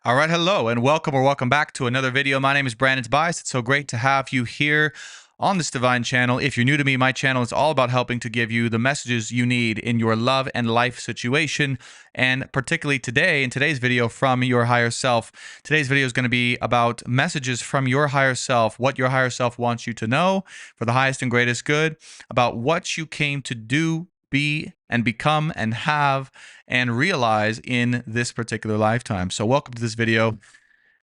All right, hello and welcome or welcome back to another video. My name is Brandon Tobias. It's so great to have you here on this divine channel. If you're new to me, my channel is all about helping to give you the messages you need in your love and life situation, and particularly today, in today's video, from your higher self. Today's video is going to be about messages from your higher self, what your higher self wants you to know for the highest and greatest good, about what you came to do, be, and become, and have, and realize in this particular lifetime. So welcome to this video.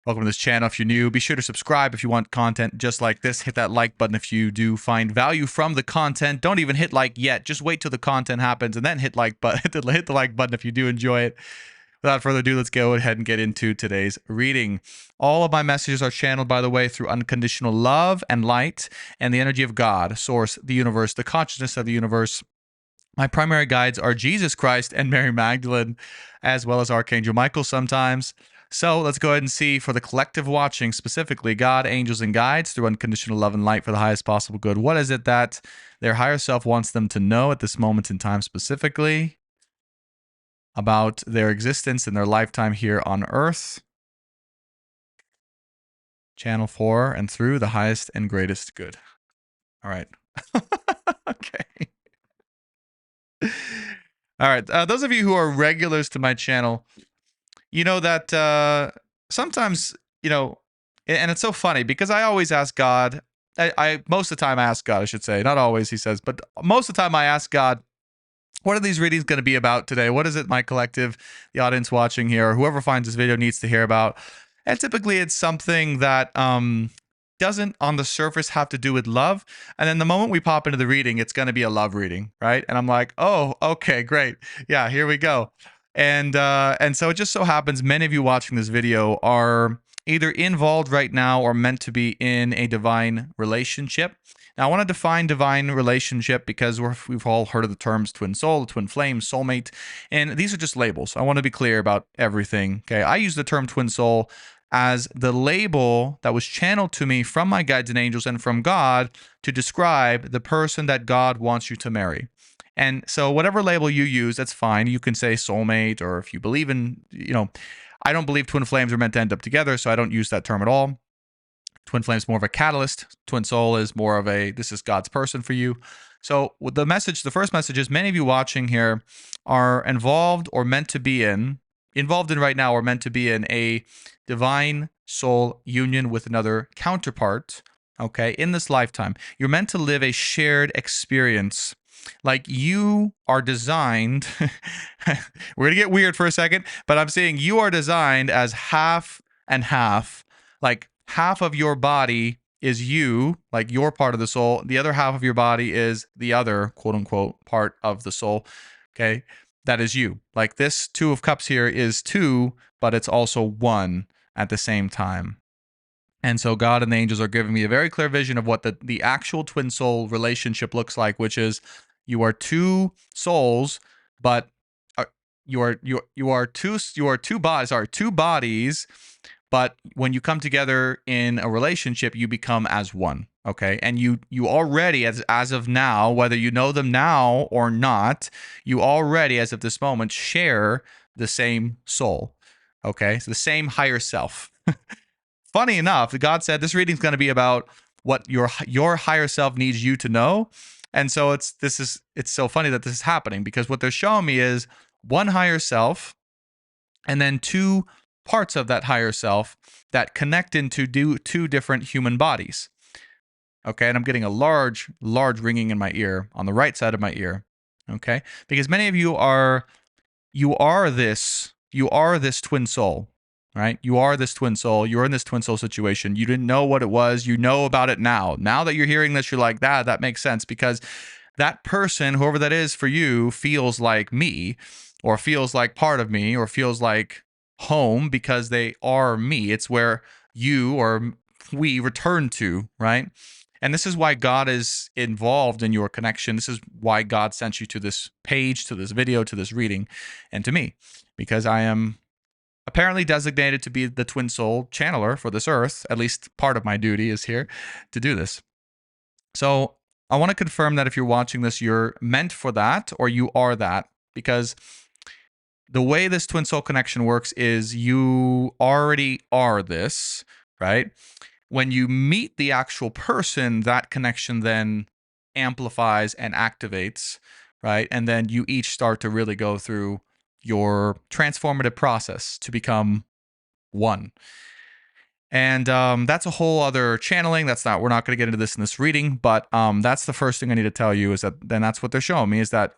Welcome to this channel. If you're new, be sure to subscribe if you want content just like this. Hit that like button if you do find value from the content. Don't even hit like yet. Just wait till the content happens and then hit like button. Hit the like button if you do enjoy it. Without further ado, let's go ahead and get into today's reading. All of my messages are channeled, by the way, through unconditional love and light and the energy of God, Source, the universe, the consciousness of the universe. My primary guides are Jesus Christ and Mary Magdalene, as well as Archangel Michael sometimes. So let's go ahead and see for the collective watching, specifically God, angels, and guides through unconditional love and light for the highest possible good. What is it that their higher self wants them to know at this moment in time specifically about their existence and their lifetime here on Earth? Channel 4 and through the highest and greatest good. All right. Okay. All right. Those of you who are regulars to my channel, you know that sometimes, and it's so funny because I always ask God, I most of the time I ask God, I should say, not always, he says, but most of the time I ask God, what are these readings going to be about today? What is it my collective, the audience watching here, or whoever finds this video needs to hear about? And typically it's something that doesn't on the surface have to do with love. And then the moment we pop into the reading, it's going to be a love reading, right? And I'm like, oh, okay, great. Yeah, here we go. And so it just so happens many of you watching this video are either involved right now or meant to be in a divine relationship. Now, I want to define divine relationship because we've all heard of the terms twin soul, twin flame, soulmate, and these are just labels. I want to be clear about everything. Okay, I use the term twin soul as the label that was channeled to me from my guides and angels and from God to describe the person that God wants you to marry. And so whatever label you use, that's fine. You can say soulmate, or if you believe in, I don't believe twin flames are meant to end up together, so I don't use that term at all. Twin flame is more of a catalyst. Twin soul is more of a, this is God's person for you. So the first message is many of you watching here are involved or meant to be involved in right now or meant to be in a divine soul union with another counterpart, okay, in this lifetime. You're meant to live a shared experience. Like you are designed, we're going to get weird for a second, but I'm saying you are designed as half and half. Like half of your body is you, like your part of the soul. The other half of your body is the other, quote unquote, part of the soul. Okay. That is you. Like this Two of Cups here is two, but it's also one at the same time. And so God and the angels are giving me a very clear vision of what the actual twin soul relationship looks like, which is you are two souls, but you are two bodies, but when you come together in a relationship, you become as one. Okay, and you already as of now, whether you know them now or not, you already as of this moment share the same soul. Okay, so the same higher self. Funny enough, God said this reading is going to be about what your higher self needs you to know. And so it's so funny that this is happening because what they're showing me is one higher self and then two parts of that higher self that connect into two different human bodies. Okay, and I'm getting a large ringing in my ear on the right side of my ear. Okay, because many of you are this twin soul. Right? You are this twin soul. You're in this twin soul situation. You didn't know what it was. You know about it now. Now that you're hearing this, you're like, that makes sense because that person, whoever that is for you, feels like me or feels like part of me or feels like home because they are me. It's where you or we return to, right? And this is why God is involved in your connection. This is why God sent you to this page, to this video, to this reading, and to me, because I am apparently designated to be the twin soul channeler for this earth. At least part of my duty is here to do this. So I want to confirm that if you're watching this, you're meant for that or you are that, because the way this twin soul connection works is you already are this, right? When you meet the actual person, that connection then amplifies and activates, right? And then you each start to really go through your transformative process to become one. And that's a whole other channeling. We're not going to get into this in this reading, but that's the first thing I need to tell you is that then that's what they're showing me is that,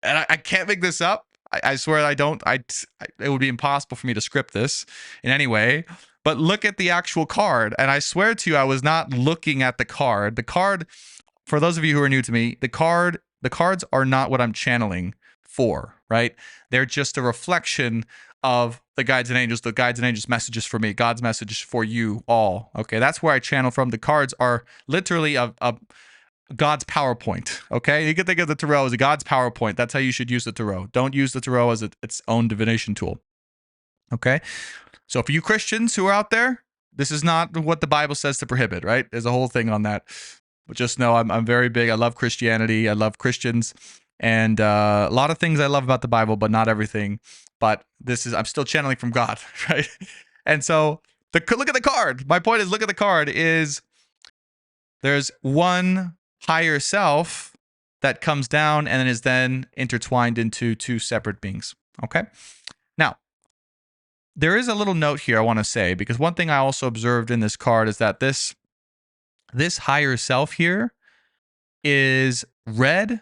and I can't make this up. I swear I don't. It would be impossible for me to script this in any way. But look at the actual card, and I swear to you, I was not looking at the card. The card, for those of you who are new to me, the cards are not what I'm channeling for, right? They're just a reflection of the guides and angels messages for me, God's message for you all. Okay, that's where I channel from. The cards are literally a God's PowerPoint. Okay, you can think of the tarot as a God's PowerPoint. That's how you should use the tarot. Don't use the tarot as its own divination tool. Okay, so for you Christians who are out there, this is not what the Bible says to prohibit. Right? There's a whole thing on that. But just know I'm very big. I love Christianity. I love Christians, and a lot of things I love about the Bible, but not everything. But I'm still channeling from God, right? And so look at the card. My point is, look at the card. There's one higher self that comes down and is then intertwined into two separate beings. Okay? Now, there is a little note here I want to say, because one thing I also observed in this card is that this higher self here is red,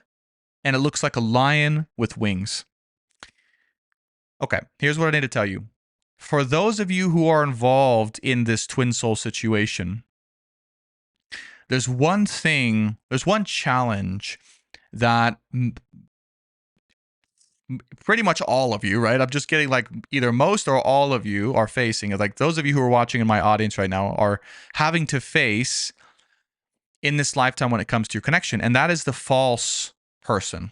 and it looks like a lion with wings. Okay, here's what I need to tell you. For those of you who are involved in this twin soul situation, there's one challenge that pretty much all of you, right? I'm just getting like either most or all of you are facing. Like those of you who are watching in my audience right now are having to face in this lifetime when it comes to your connection, and that is the false person.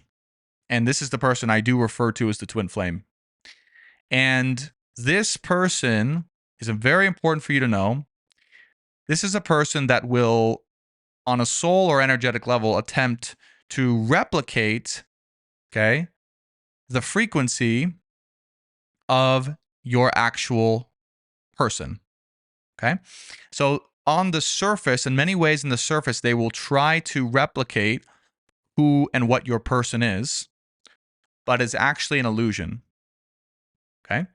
And this is the person I do refer to as the twin flame. And this person is very important for you to know. This is a person that will, on a soul or energetic level, attempt to replicate, okay, the frequency of your actual person, okay? So on the surface, in many ways in the surface, they will try to replicate who and what your person is, but it's actually an illusion, okay?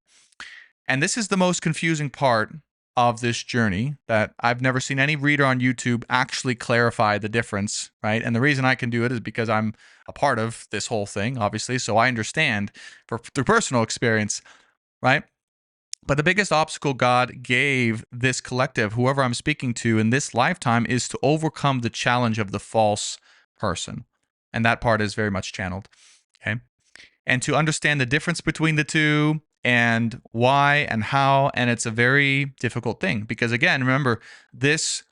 And this is the most confusing part of this journey, that I've never seen any reader on YouTube actually clarify the difference, right? And the reason I can do it is because I'm a part of this whole thing, obviously, so I understand through personal experience, right? But the biggest obstacle God gave this collective, whoever I'm speaking to in this lifetime, is to overcome the challenge of the false person. And that part is very much channeled, okay? And to understand the difference between the two and why and how, and it's a very difficult thing. Because again, remember, this,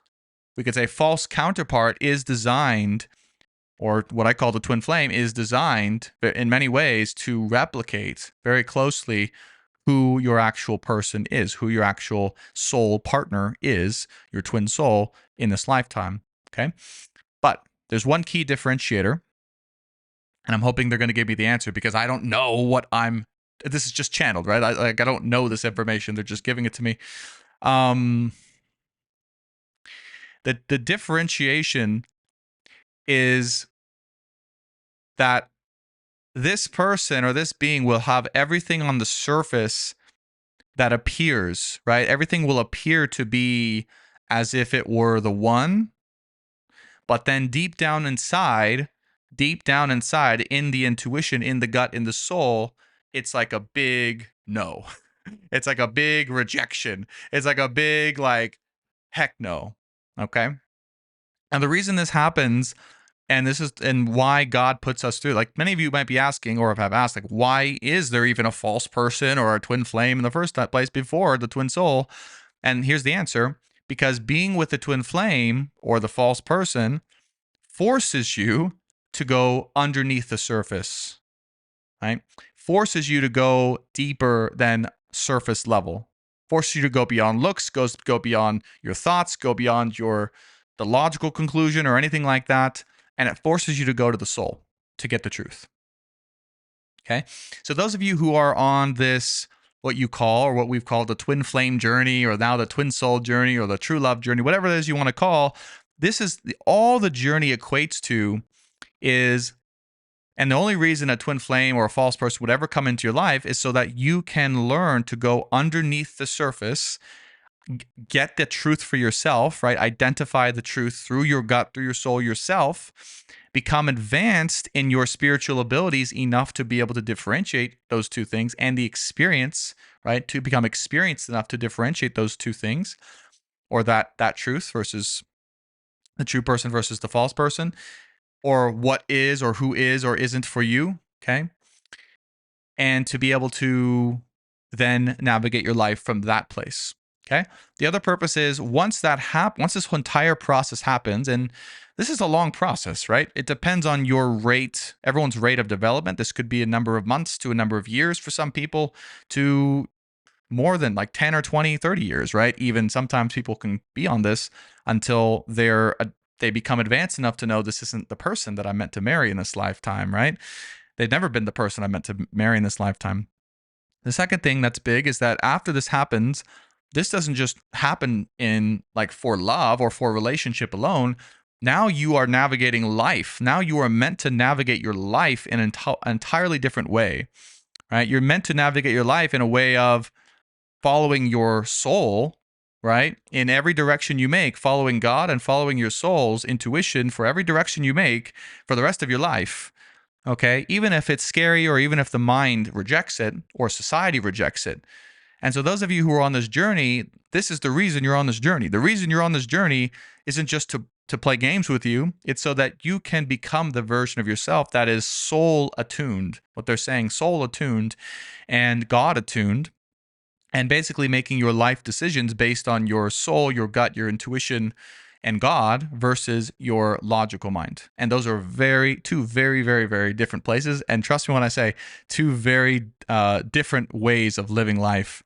we could say false counterpart is designed, or what I call the twin flame, is designed in many ways to replicate very closely who your actual person is, who your actual soul partner is, your twin soul in this lifetime, okay? But there's one key differentiator, and I'm hoping they're going to give me the answer, because I don't know this is just channeled, right? I don't know this information. They're just giving it to me. The differentiation is that this person or this being will have everything on the surface that appears, right? Everything will appear to be as if it were the one, but then deep down inside, in the intuition, in the gut, in the soul, it's like a big no. It's like a big rejection. It's like a big, like, heck no. Okay? And the reason this happens, and why God puts us through, like many of you might be asking or have asked, like, why is there even a false person or a twin flame in the first place before the twin soul? And here's the answer: because being with the twin flame or the false person forces you to go underneath the surface, right? Forces you to go deeper than surface level. Forces you to go beyond looks, go beyond your thoughts, go beyond the logical conclusion or anything like that. And it forces you to go to the soul to get the truth. Okay. So those of you who are on this, what you call, or what we've called the twin flame journey, or now the twin soul journey, or the true love journey, whatever it is you want to call, this is all the journey equates to is, and the only reason a twin flame or a false person would ever come into your life is so that you can learn to go underneath the surface, get the truth for yourself, right? Identify the truth through your gut, through your soul yourself, become advanced in your spiritual abilities enough to be able to differentiate those two things, and the experience, right? To become experienced enough to differentiate those two things, or that truth versus the true person versus the false person, or what is or who is or isn't for you, okay? And to be able to then navigate your life from that place. Okay. The other purpose is once this entire process happens, and this is a long process, right? It depends on your rate, everyone's rate of development. This could be a number of months to a number of years for some people, to more than like 10 or 20, 30 years, right? Even sometimes people can be on this until they become advanced enough to know this isn't the person that I'm meant to marry in this lifetime, right? They've never been the person I'm meant to marry in this lifetime. The second thing that's big is that after this happens, this doesn't just happen in like for love or for relationship alone. Now you are navigating life. Now you are meant to navigate your life in an entirely different way, right? You're meant to navigate your life in a way of following your soul, right? In every direction you make, following God and following your soul's intuition for every direction you make for the rest of your life. Okay, even if it's scary, or even if the mind rejects it or society rejects it. And so those of you who are on this journey, this is the reason you're on this journey. The reason you're on this journey isn't just to play games with you. It's so that you can become the version of yourself that is soul attuned. What they're saying, soul attuned and God attuned, and basically making your life decisions based on your soul, your gut, your intuition, and God versus your logical mind. And those are two very, very, very different places. And trust me when I say two very different ways of living life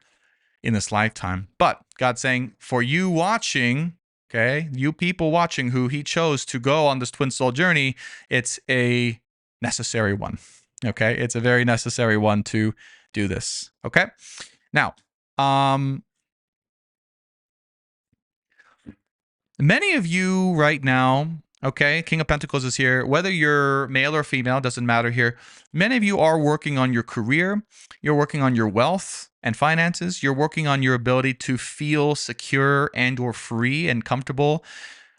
in this lifetime. But God's saying, for you watching, okay, you people watching who he chose to go on this twin soul journey, it's a necessary one. Okay, it's a very necessary one to do this. Okay, now, many of you right now, okay, King of Pentacles is here. Whether you're male or female, doesn't matter here. Many of you are working on your career. You're working on your wealth and finances. You're working on your ability to feel secure and or free and comfortable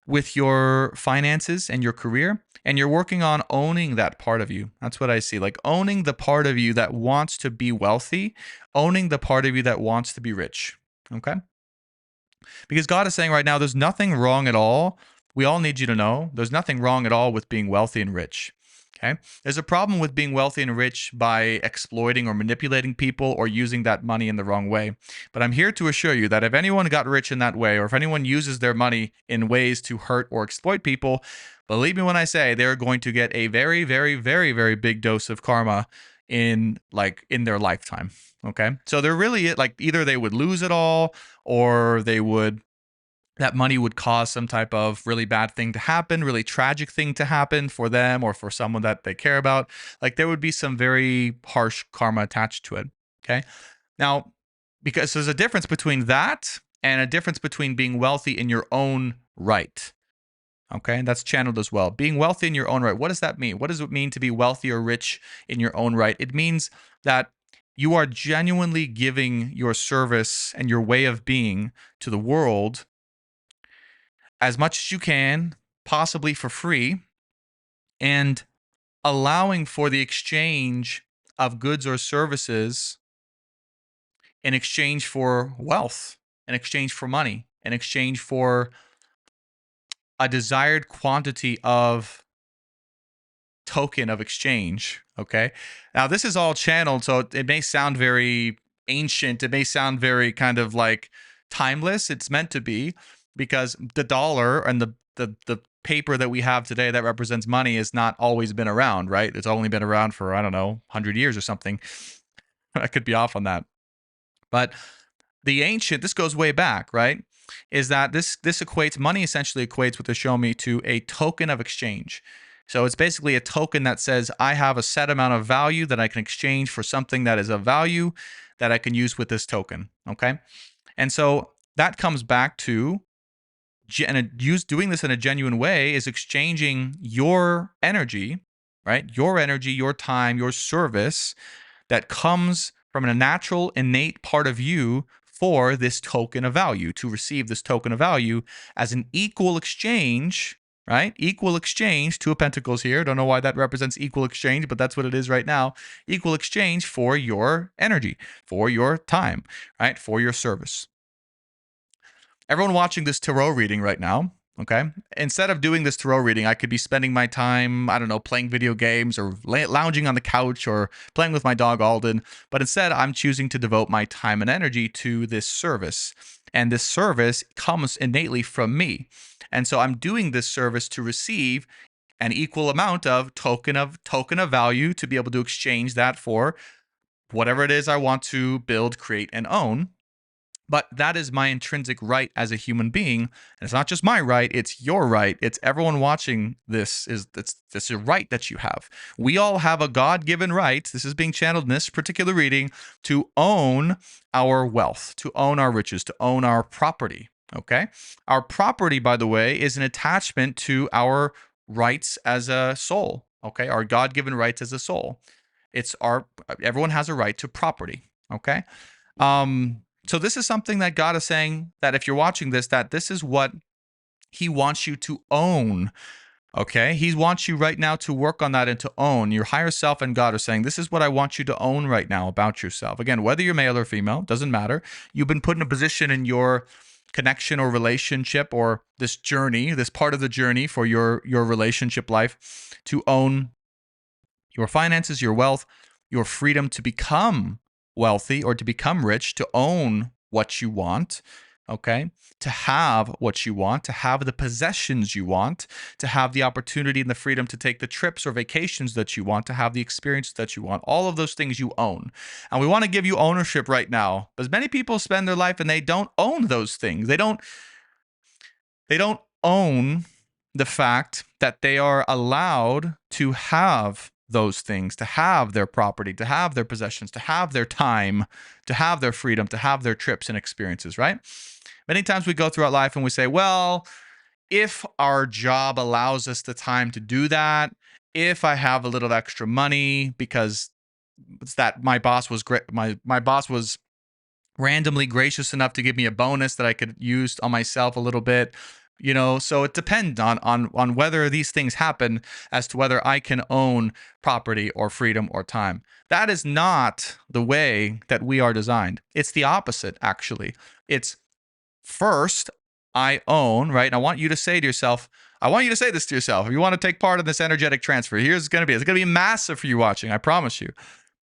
with your finances and your career. And you're working on owning that part of you. That's what I see. Like owning the part of you that wants to be wealthy, owning the part of you that wants to be rich. Okay? Because God is saying right now, there's nothing wrong at all. We all need you to know there's nothing wrong at all with being wealthy and rich. Okay. There's a problem with being wealthy and rich by exploiting or manipulating people or using that money in the wrong way. But I'm here to assure you that if anyone got rich in that way, or if anyone uses their money in ways to hurt or exploit people, believe me when I say they're going to get a very, very, very, very big dose of karma in their lifetime. Okay. So they're really like either they would lose it all, or that money would cause some type of really bad thing to happen, really tragic thing to happen for them or for someone that they care about. Like there would be some very harsh karma attached to it. Okay. Now, because there's a difference between that and a difference between being wealthy in your own right. Okay. And that's channeled as well. Being wealthy in your own right. What does that mean? What does it mean to be wealthy or rich in your own right? It means that you are genuinely giving your service and your way of being to the world as much as you can, possibly for free, and allowing for the exchange of goods or services in exchange for wealth, in exchange for money, in exchange for a desired quantity of token of exchange. Okay. Now, this is all channeled, so it may sound very ancient. It may sound very kind of like timeless. It's meant to be, because the dollar and the paper that we have today that represents money has not always been around, right? It's only been around for, I don't know, 100 years or something. I could be off on that. But the ancient, this goes way back, right? Is that this equates, money essentially equates what they show me to a token of exchange. So it's basically a token that says I have a set amount of value that I can exchange for something that is of value that I can use with this token. Okay. And so that comes back to doing this in a genuine way is exchanging your energy, right? Your energy, your time, your service that comes from a natural, innate part of you for this token of value, to receive this token of value as an equal exchange, right? Equal exchange, two of pentacles here. Don't know why that represents equal exchange, but that's what it is right now. Equal exchange for your energy, for your time, right? For your service. Everyone watching this tarot reading right now, okay? Instead of doing this tarot reading, I could be spending my time, I don't know, playing video games or lounging on the couch or playing with my dog Alden. But instead, I'm choosing to devote my time and energy to this service. And this service comes innately from me. And so I'm doing this service to receive an equal amount of token of value to be able to exchange that for whatever it is I want to build, create, and own. But that is my intrinsic right as a human being. And it's not just my right, it's your right. It's everyone watching this it's a right that you have. We all have a God-given right. This is being channeled in this particular reading to own our wealth, to own our riches, to own our property. Okay? Our property, by the way, is an attachment to our rights as a soul. Okay? Our God-given rights as a soul. Everyone has a right to property. Okay? So this is something that God is saying that if you're watching this, that this is what he wants you to own. Okay. He wants you right now to work on that and to own. Your higher self and God are saying, this is what I want you to own right now about yourself. Again, whether you're male or female, doesn't matter. You've been put in a position in your connection or relationship or this journey, this part of the journey for your relationship life to own your finances, your wealth, your freedom to become wealthy or to become rich, to own what you want, okay? To have what you want, to have the possessions you want, to have the opportunity and the freedom to take the trips or vacations that you want, to have the experiences that you want. All of those things you own. And we want to give you ownership right now. Because many people spend their life and they don't own those things. They don't own the fact that they are allowed to have those things, to have their property, to have their possessions, to have their time, to have their freedom, to have their trips and experiences, right? Many times we go throughout life and we say, well, if our job allows us the time to do that, if I have a little extra money because it's that my boss was great, my boss was randomly gracious enough to give me a bonus that I could use on myself a little bit. So it depends on whether these things happen as to whether I can own property or freedom or time. That is not the way that we are designed. It's the opposite, actually. It's first, I own, right? And I want you to say this to yourself. If you want to take part in this energetic transfer, it's going to be massive for you watching, I promise you.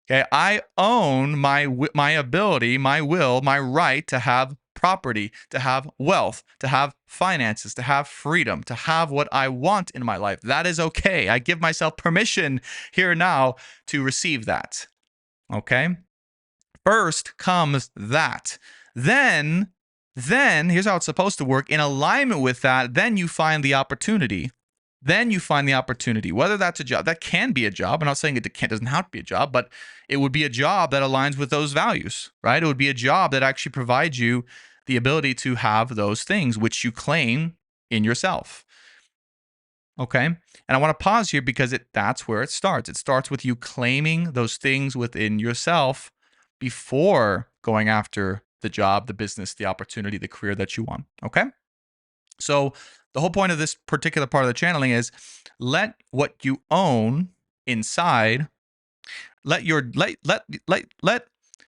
Okay, I own my ability, my will, my right to have property, to have wealth, to have finances, to have freedom, to have what I want in my life. That is okay. I give myself permission here and now to receive that. Okay? First comes that. Then here's how it's supposed to work. In alignment with that, then you find the opportunity. Whether that's a job, that can be a job. I'm not saying it doesn't have to be a job, but it would be a job that aligns with those values, right? It would be a job that actually provides you the ability to have those things which you claim in yourself. Okay? And I want to pause here because that's where it starts. It starts with you claiming those things within yourself before going after the job, the business, the opportunity, the career that you want. Okay? So the whole point of this particular part of the channeling is let what you own inside, let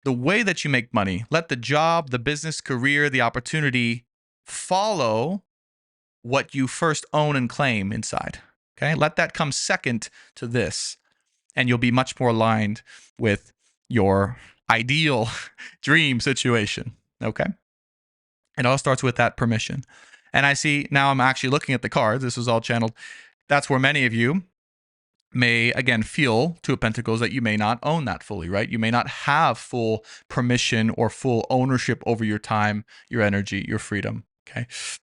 the way that you make money, let the job, the business, career, the opportunity follow what you first own and claim inside. Okay? Let that come second to this, and you'll be much more aligned with your ideal dream situation. Okay? It all starts with that permission. And I see now I'm actually looking at the cards. This was all channeled. That's where many of you may, again, feel Two of Pentacles that you may not own that fully, right? You may not have full permission or full ownership over your time, your energy, your freedom, okay?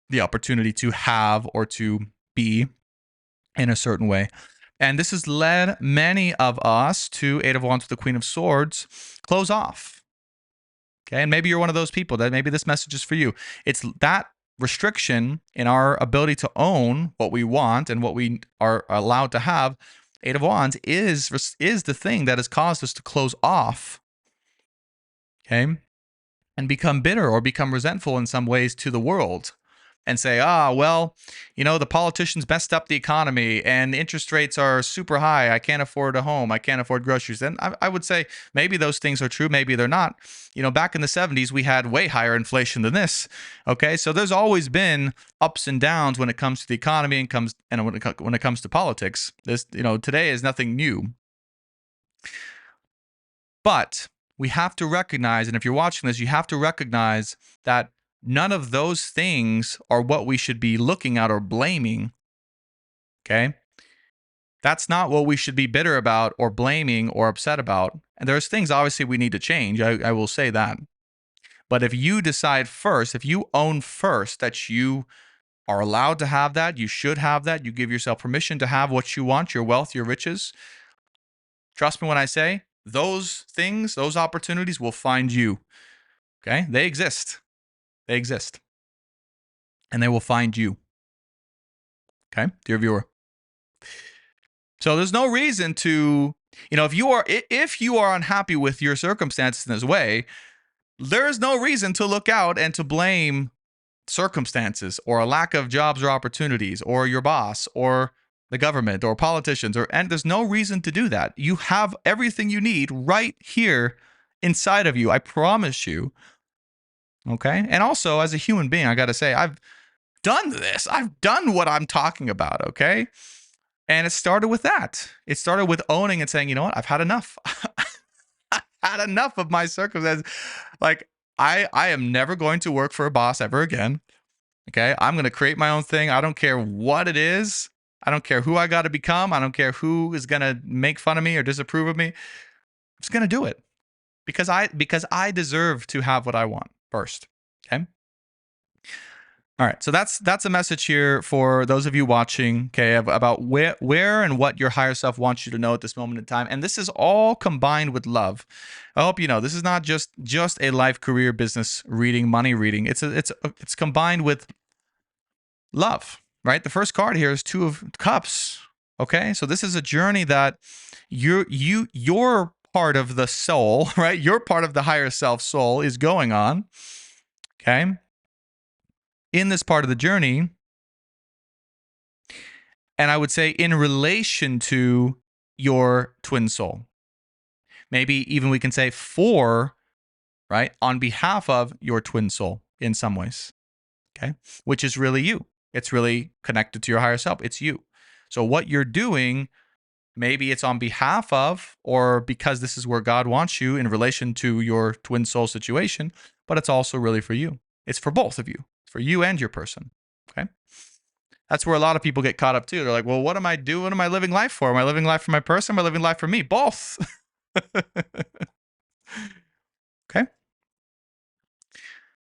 The opportunity to have or to be in a certain way. And this has led many of us to Eight of Wands with the Queen of Swords, close off. Okay. And maybe you're one of those people that maybe this message is for you. It's that restriction in our ability to own what we want and what we are allowed to have. Eight of Wands is the thing that has caused us to close off. Okay. And become bitter or become resentful in some ways to the world and say, well, the politicians messed up the economy and interest rates are super high. I can't afford a home. I can't afford groceries. And I would say maybe those things are true. Maybe they're not. Back in the 70s, we had way higher inflation than this. Okay. So there's always been ups and downs when it comes to the economy and when it comes to politics. This, today is nothing new. But we have to recognize, and if you're watching this, you have to recognize that none of those things are what we should be looking at or blaming. Okay? That's not what we should be bitter about or blaming or upset about. And there's things obviously we need to change. I will say that. But if you decide first, if you own first that you are allowed to have that, you should have that, you give yourself permission to have what you want, your wealth, your riches, trust me when I say, those things, those opportunities will find you. Okay? They exist. They exist. And they will find you. Okay? Dear viewer. So there's no reason to, if you are unhappy with your circumstances in this way, there's no reason to look out and to blame circumstances or a lack of jobs or opportunities or your boss or the government or politicians, and there's no reason to do that. You have everything you need right here inside of you. I promise you. Okay. And also, as a human being, I got to say, I've done this. I've done what I'm talking about. Okay. And it started with that. It started with owning and saying, you know what? I've had enough. I've had enough of my circumstances. Like, I am never going to work for a boss ever again. Okay. I'm going to create my own thing. I don't care what it is. I don't care who I got to become. I don't care who is going to make fun of me or disapprove of me. I'm just going to do it because I deserve to have what I want first. Okay. All right. So that's a message here for those of you watching, okay, about where and what your higher self wants you to know at this moment in time. And this is all combined with love. I hope you know this is not just a life, career, business reading, money reading. It's combined with love. Right? The first card here is Two of Cups. Okay? So this is a journey that your part of the soul, right? Your part of the higher self soul is going on. Okay? In this part of the journey, and I would say in relation to your twin soul. Maybe even we can say on behalf of your twin soul in some ways. Okay? Which is really you. It's really connected to your higher self. It's you. So what you're doing, maybe it's on behalf of, or because this is where God wants you in relation to your twin soul situation, but it's also really for you. It's for both of you. It's for you and your person. Okay? That's where a lot of people get caught up too. They're like, well, what am I doing? What am I living life for? Am I living life for my person? Am I living life for me? Both. Okay?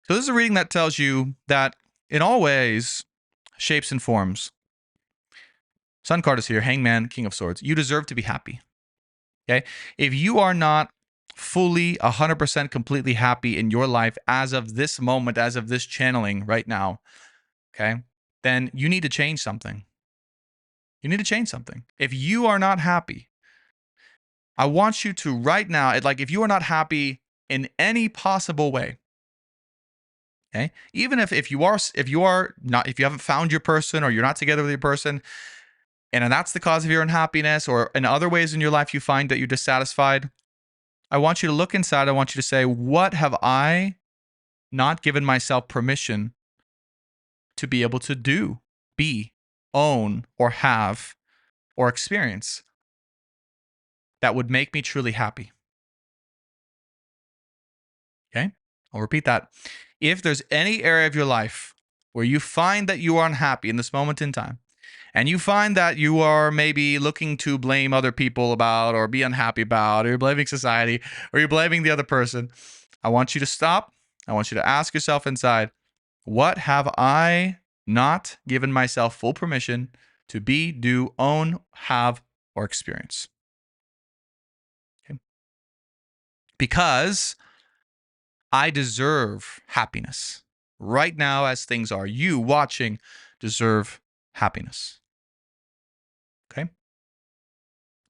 So this is a reading that tells you that in all ways, shapes and forms. Sun card is here, Hangman, King of Swords. You deserve to be happy. Okay? If you are not fully 100% completely happy in your life as of this moment, as of this channeling right now, okay, then you need to change something. You need to change something. If you are not happy, I want you to right now, if you are not happy in any possible way, okay, even if you haven't found your person or you're not together with your person, and that's the cause of your unhappiness, or in other ways in your life you find that you're dissatisfied, I want you to look inside. I want you to say, what have I not given myself permission to be able to do, be, own, or have, or experience that would make me truly happy? Okay? I'll repeat that. If there's any area of your life where you find that you are unhappy in this moment in time, and you find that you are maybe looking to blame other people about, or be unhappy about, or you're blaming society, or you're blaming the other person, I want you to stop. I want you to ask yourself inside, what have I not given myself full permission to be, do, own, have, or experience. Okay? Because I deserve happiness. Right now, as things are, you watching deserve happiness. Okay?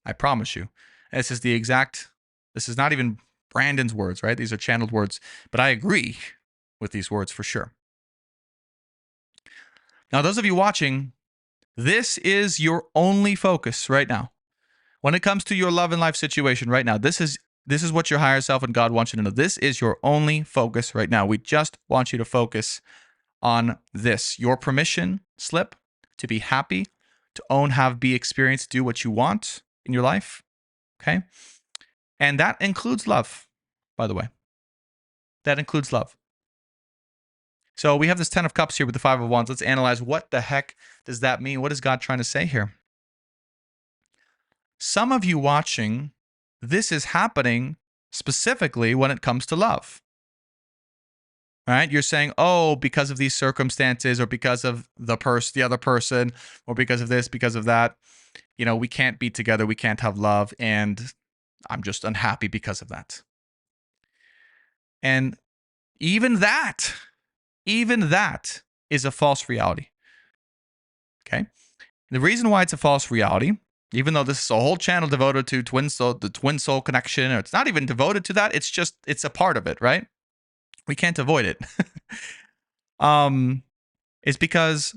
I promise you. This is not even Brandon's words, right? These are channeled words, but I agree with these words for sure. Now, those of you watching, this is your only focus right now. When it comes to your love and life situation right now, this is what your higher self and God wants you to know. This is your only focus right now. We just want you to focus on this. Your permission slip to be happy, to own, have, be, experience, do what you want in your life. Okay? And that includes love, by the way. That includes love. So we have this 10 of Cups here with the 5 of Wands. Let's analyze what the heck does that mean? What is God trying to say here? Some of you watching, this is happening specifically when it comes to love. All right? You're saying, oh, because of these circumstances or because of the other person or because of this, because of that, we can't be together. We can't have love. And I'm just unhappy because of that. And even that is a false reality. Okay? The reason why it's a false reality, even though this is a whole channel devoted to the twin soul connection, or it's not even devoted to that, it's a part of it, right? We can't avoid it. It's because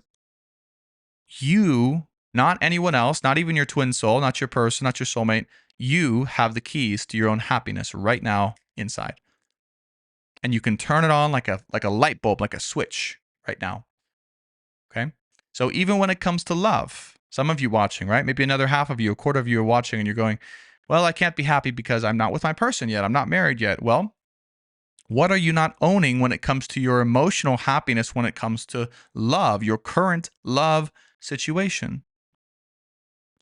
you, not anyone else, not even your twin soul, not your person, not your soulmate, you have the keys to your own happiness right now inside. And you can turn it on like a light bulb, like a switch right now. Okay? So even when it comes to love, some of you watching, right? Maybe another half of you, a quarter of you are watching and you're going, well, I can't be happy because I'm not with my person yet. I'm not married yet. Well, what are you not owning when it comes to your emotional happiness, when it comes to love, your current love situation?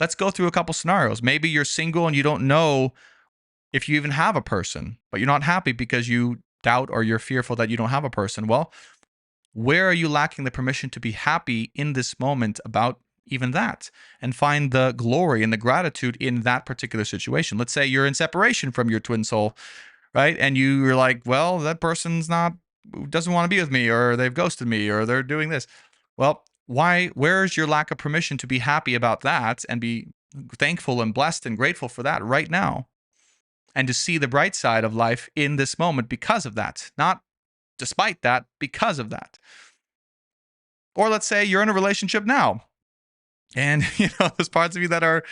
Let's go through a couple scenarios. Maybe you're single and you don't know if you even have a person, but you're not happy because you doubt or you're fearful that you don't have a person. Well, where are you lacking the permission to be happy in this moment about even that, and find the glory and the gratitude in that particular situation? Let's say you're in separation from your twin soul, right? And you're like, well, that person's doesn't want to be with me, or they've ghosted me, or they're doing this. Well, where's your lack of permission to be happy about that and be thankful and blessed and grateful for that right now? And to see the bright side of life in this moment because of that, not despite that, because of that. Or let's say you're in a relationship now and, there's parts of you that are,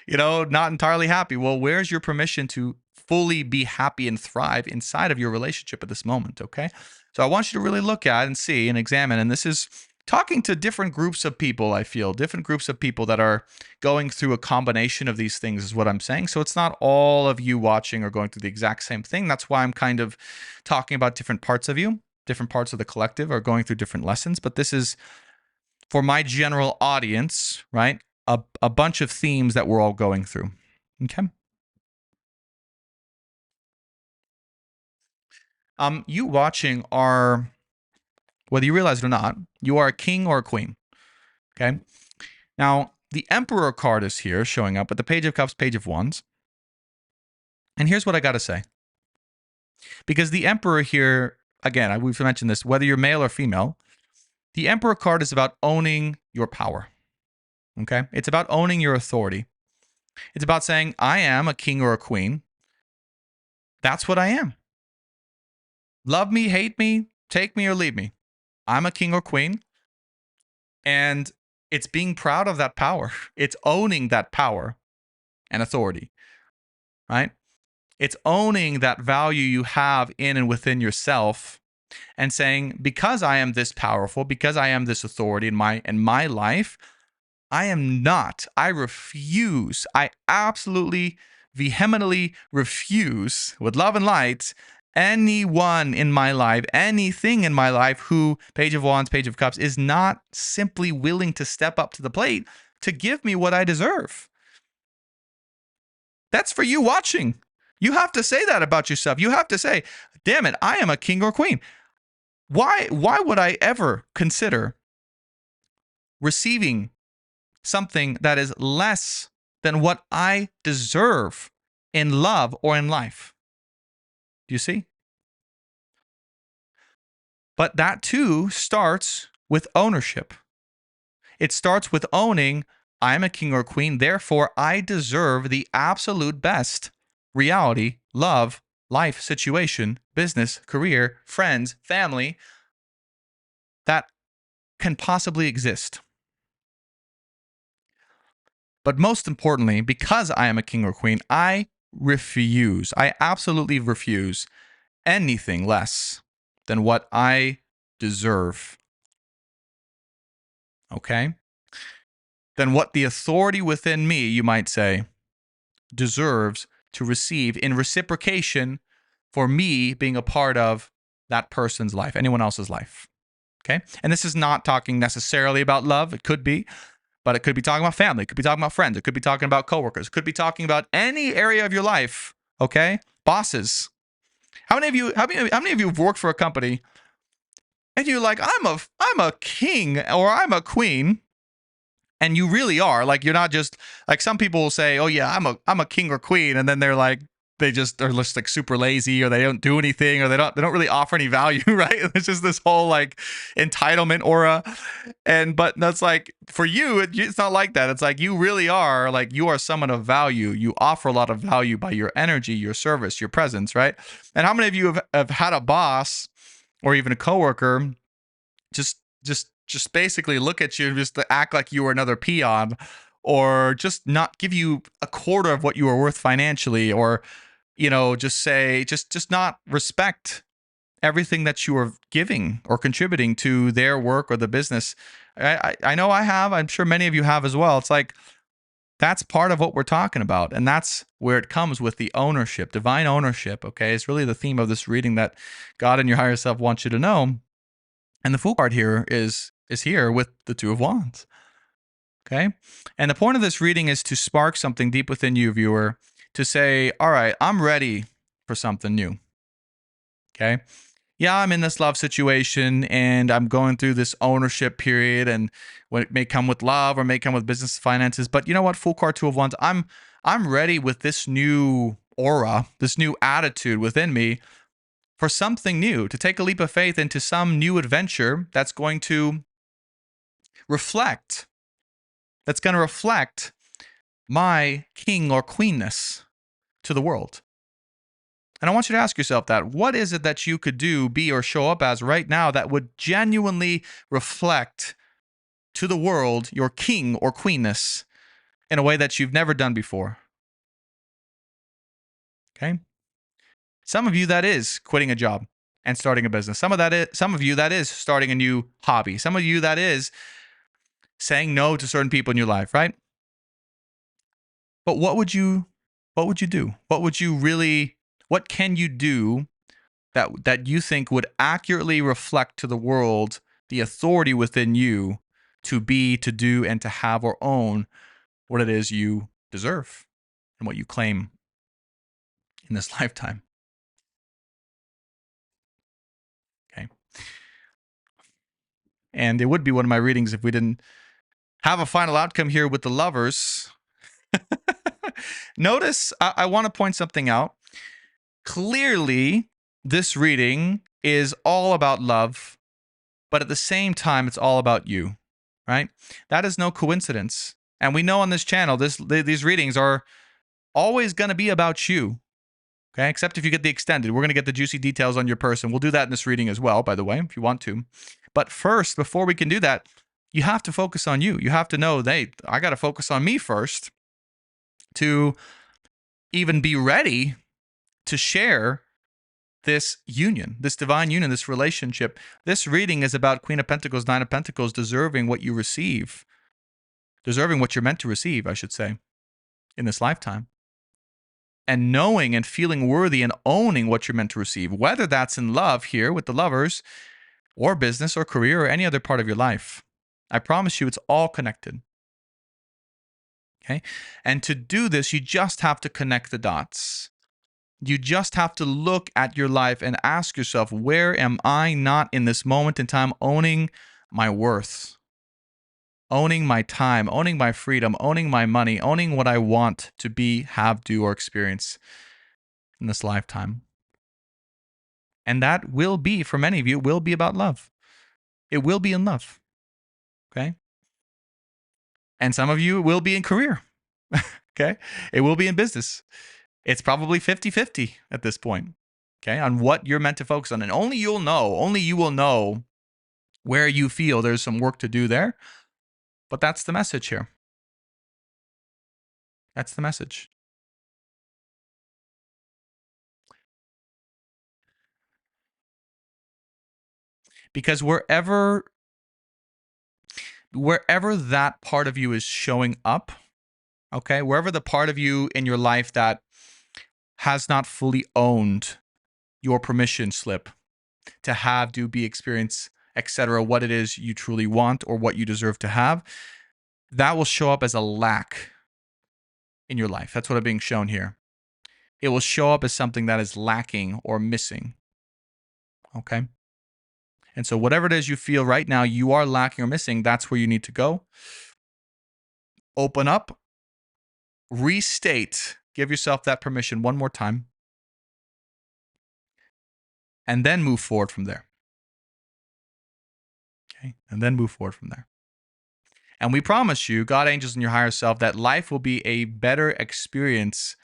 not entirely happy. Well, where's your permission to fully be happy and thrive inside of your relationship at this moment? Okay. So I want you to really look at and see and examine. And this is talking to different groups of people, I feel, different groups of people that are going through a combination of these things is what I'm saying. So it's not all of you watching or going through the exact same thing. That's why I'm kind of talking about different parts of you, different parts of the collective are going through different lessons. But this is for my general audience, right? A bunch of themes that we're all going through. Okay. You watching are, whether you realize it or not, you are a king or a queen. Okay. Now, the Emperor card is here showing up with the Page of Cups, Page of Wands. And here's what I got to say. Because the Emperor here, again, we've mentioned this, whether you're male or female, the Emperor card is about owning your power. Okay? It's about owning your authority. It's about saying, I am a king or a queen. That's what I am. Love me, hate me, take me or leave me. I'm a king or queen. And it's being proud of that power. It's owning that power and authority, right? It's owning that value you have in and within yourself and saying, because I am this powerful, because I am this authority in my life, I refuse, I absolutely vehemently refuse with love and light anyone in my life, anything in my life who, Page of Wands, Page of Cups, is not simply willing to step up to the plate to give me what I deserve. That's for you watching. You have to say that about yourself. You have to say, damn it, I am a king or queen. Why would I ever consider receiving something that is less than what I deserve in love or in life. Do you see? But that too starts with ownership. It starts with owning I'm a king or queen, therefore I deserve the absolute best reality, love, life situation, business, career, friends, family that can possibly exist. But most importantly, because I am a king or queen, I absolutely refuse anything less than what I deserve. Okay? Than what the authority within me, you might say, deserves to receive in reciprocation for me being a part of that person's life, anyone else's life. Okay? And this is not talking necessarily about love. It could be, but it could be talking about family. It could be talking about friends. It could be talking about coworkers. It could be talking about any area of your life. Okay? Bosses. How many of you have worked for a company and you're like, I'm a king or I'm a queen, and you really are, like, you're not just like, some people will say, oh yeah, I'm a king or queen, and then they're like, they just are just like super lazy, or they don't do anything, or they don't really offer any value, right? It's just this whole like entitlement aura. And but that's like, for you, it's not like that. It's like, you really are, like, you are someone of value. You offer a lot of value by your energy, your service, your presence, right? And how many of you have had a boss or even a coworker just basically look at you and just to act like you were another peon, or just not give you a quarter of what you are worth financially, or just say, just not respect everything that you are giving or contributing to their work or the business. I know I have. I'm sure many of you have as well. It's like, that's part of what we're talking about, and that's where it comes with the ownership, divine ownership. Okay, it's really the theme of this reading that God and your higher self wants you to know. And the Fool card here is here with the Two of Wands. Okay? And the point of this reading is to spark something deep within you, viewer, to say, all right, I'm ready for something new. Okay? Yeah, I'm in this love situation and I'm going through this ownership period, and when it may come with love or may come with business finances. But you know what? Fool card, Two of Wands, I'm ready with this new aura, this new attitude within me, for something new, to take a leap of faith into some new adventure that's going to reflect my king or queenness to the world. And I want you to ask yourself that. What is it that you could do, be, or show up as right now that would genuinely reflect to the world your king or queenness in a way that you've never done before? Okay? Some of you, that is quitting a job and starting a business. Some of you, that is starting a new hobby. Some of you, that is saying no to certain people in your life, right? But what would you do? What can you do that you think would accurately reflect to the world the authority within you to be, to do, and to have or own what it is you deserve and what you claim in this lifetime? Okay. And it would be one of my readings if we didn't have a final outcome here with the Lovers. Notice, I want to point something out. Clearly, this reading is all about love, but at the same time, it's all about you, right? That is no coincidence. And we know on this channel, these readings are always going to be about you, okay? Except if you get the extended. We're going to get the juicy details on your person. We'll do that in this reading as well, by the way, if you want to. But first, before we can do that, you have to focus on you. You have to know, hey, I got to focus on me first to even be ready to share this union, this divine union, this relationship. This reading is about Queen of Pentacles, Nine of Pentacles, deserving what you receive, deserving what you're meant to receive, I should say, in this lifetime. And knowing and feeling worthy and owning what you're meant to receive, whether that's in love here with the Lovers, or business or career or any other part of your life. I promise you, it's all connected. Okay? And to do this, you just have to connect the dots. You just have to look at your life and ask yourself, where am I not in this moment in time owning my worth? owning my time, owning my freedom, owning my money, owning what I want to be, have, do, or experience in this lifetime. And that will be, for many of you, will be about love. It will be in love. Okay. And some of you will be in career. Okay. It will be in business. It's probably 50-50 at this point. Okay. On what you're meant to focus on. And only you will know where you feel there's some work to do there. But that's the message here. That's the message. Because wherever that part of you is showing up, okay, wherever the part of you in your life that has not fully owned your permission slip to have, do, be, experience, etc., what it is you truly want or what you deserve to have, that will show up as a lack in your life. That's what I'm being shown here. It will show up as something that is lacking or missing. Okay? And so whatever it is you feel right now you are lacking or missing, that's where you need to go. Open up, restate, give yourself that permission one more time, and then move forward from there. Okay? And then move forward from there. And we promise you, God, angels, and your higher self, that life will be a better experience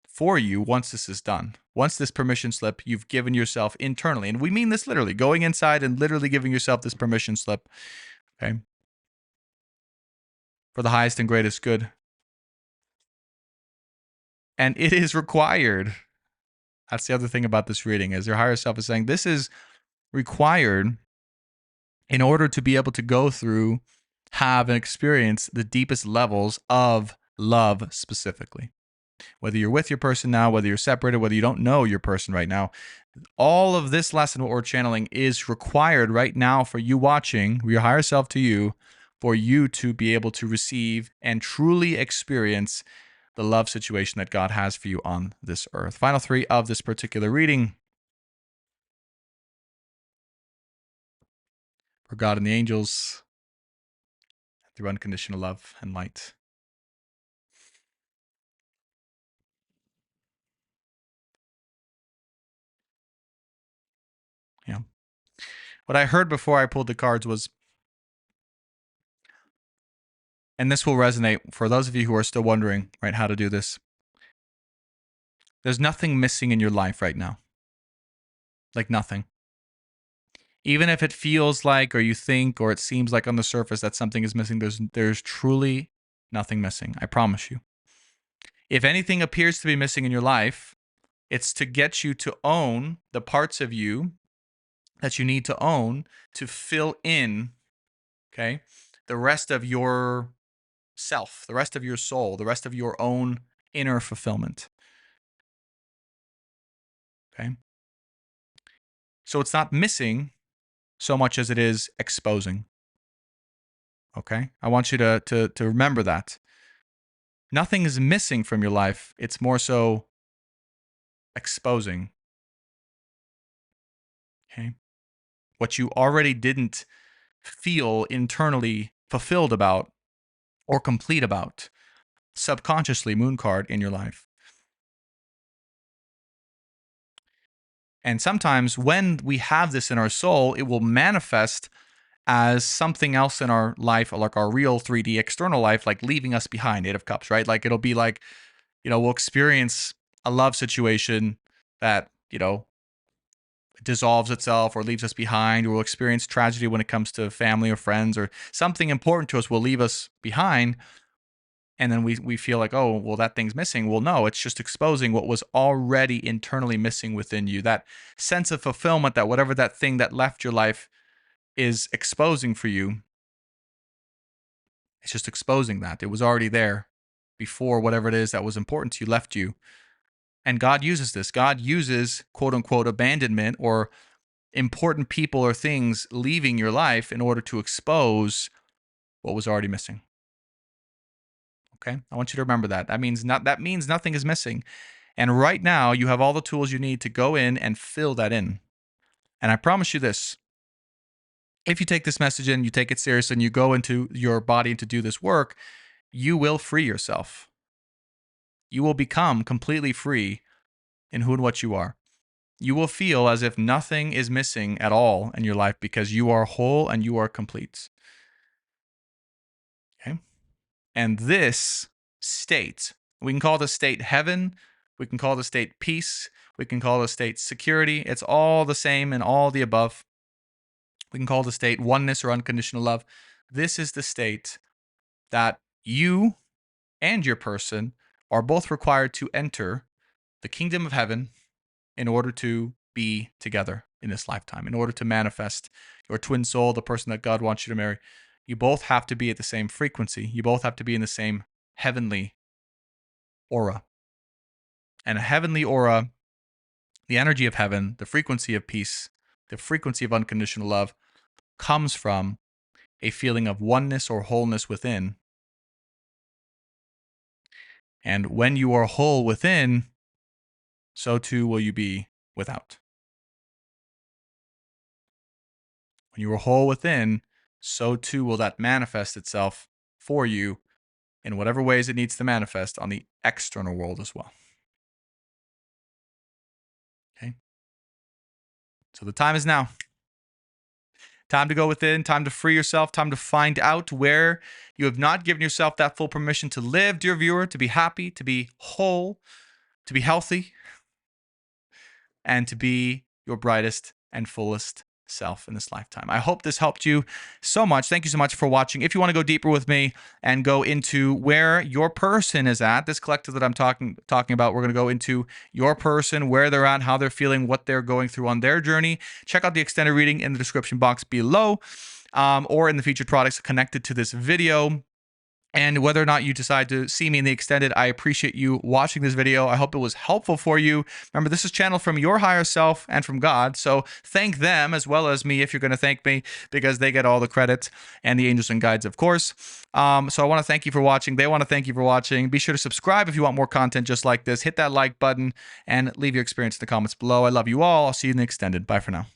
for you once this is done. Once this permission slip you've given yourself internally, and we mean this literally, going inside and literally giving yourself this permission slip, okay, for the highest and greatest good. And it is required. That's the other thing about this reading, is your higher self is saying this is required in order to be able to go through, have, and experience the deepest levels of love specifically. Whether you're with your person now, whether you're separated, whether you don't know your person right now, all of this lesson, what we're channeling, is required right now for you watching, your higher self to you, for you to be able to receive and truly experience the love situation that God has for you on this earth. Final three of this particular reading. For God and the angels, through unconditional love and light. Yeah. What I heard before I pulled the cards was, and this will resonate for those of you who are still wondering, right, how to do this. There's nothing missing in your life right now. Like nothing. Even if it feels like, or you think, or it seems like on the surface that something is missing, there's truly nothing missing. I promise you. If anything appears to be missing in your life, it's to get you to own the parts of you that you need to own to fill in, okay, the rest of your self, the rest of your soul, the rest of your own inner fulfillment. Okay? So it's not missing so much as it is exposing. Okay? I want you to remember that. Nothing is missing from your life. It's more so exposing. Okay? What you already didn't feel internally fulfilled about or complete about, subconsciously, moon card, in your life. And sometimes when we have this in our soul, it will manifest as something else in our life, like our real 3D external life, like leaving us behind, Eight of Cups, right? Like it'll be like, we'll experience a love situation that, dissolves itself or leaves us behind, or we'll experience tragedy when it comes to family or friends, or something important to us will leave us behind. And then we feel like, oh, well, that thing's missing. Well, no, it's just exposing what was already internally missing within you. That sense of fulfillment, that whatever that thing that left your life is exposing for you, it's just exposing that. It was already there before whatever it is that was important to you left you. And God uses this. God uses, quote unquote, abandonment or important people or things leaving your life in order to expose what was already missing. Okay? I want you to remember that. That means nothing is missing. And right now, you have all the tools you need to go in and fill that in. And I promise you this. if you take this message in, you take it seriously, and you go into your body to do this work, you will free yourself. You will become completely free in who and what you are. You will feel as if nothing is missing at all in your life because you are whole and you are complete. Okay? And this state, we can call the state heaven, we can call the state peace, we can call the state security. It's all the same and all the above. We can call the state oneness or unconditional love. This is the state that you and your person are both required to enter the kingdom of heaven in order to be together in this lifetime, in order to manifest your twin soul, the person that God wants you to marry. You both have to be at the same frequency. You both have to be in the same heavenly aura. And a heavenly aura, the energy of heaven, the frequency of peace, the frequency of unconditional love, comes from a feeling of oneness or wholeness within. And when you are whole within, so too will you be without. When you are whole within, so too will that manifest itself for you in whatever ways it needs to manifest on the external world as well. Okay? So the time is now. Time to go within, time to free yourself, time to find out where you have not given yourself that full permission to live, dear viewer, to be happy, to be whole, to be healthy, and to be your brightest and fullest self in this lifetime. I hope this helped you so much. Thank you so much for watching. If you want to go deeper with me and go into where your person is at, this collective that I'm talking about, we're going to go into your person, where they're at, how they're feeling, what they're going through on their journey. Check out the extended reading in the description box below, or in the featured products connected to this video. And whether or not you decide to see me in the extended, I appreciate you watching this video. I hope it was helpful for you. Remember, this is channeled from your higher self and from God. So thank them as well as me if you're going to thank me, because they get all the credit, and the angels and guides, of course. So I want to thank you for watching. They want to thank you for watching. Be sure to subscribe if you want more content just like this. Hit that like button and leave your experience in the comments below. I love you all. I'll see you in the extended. Bye for now.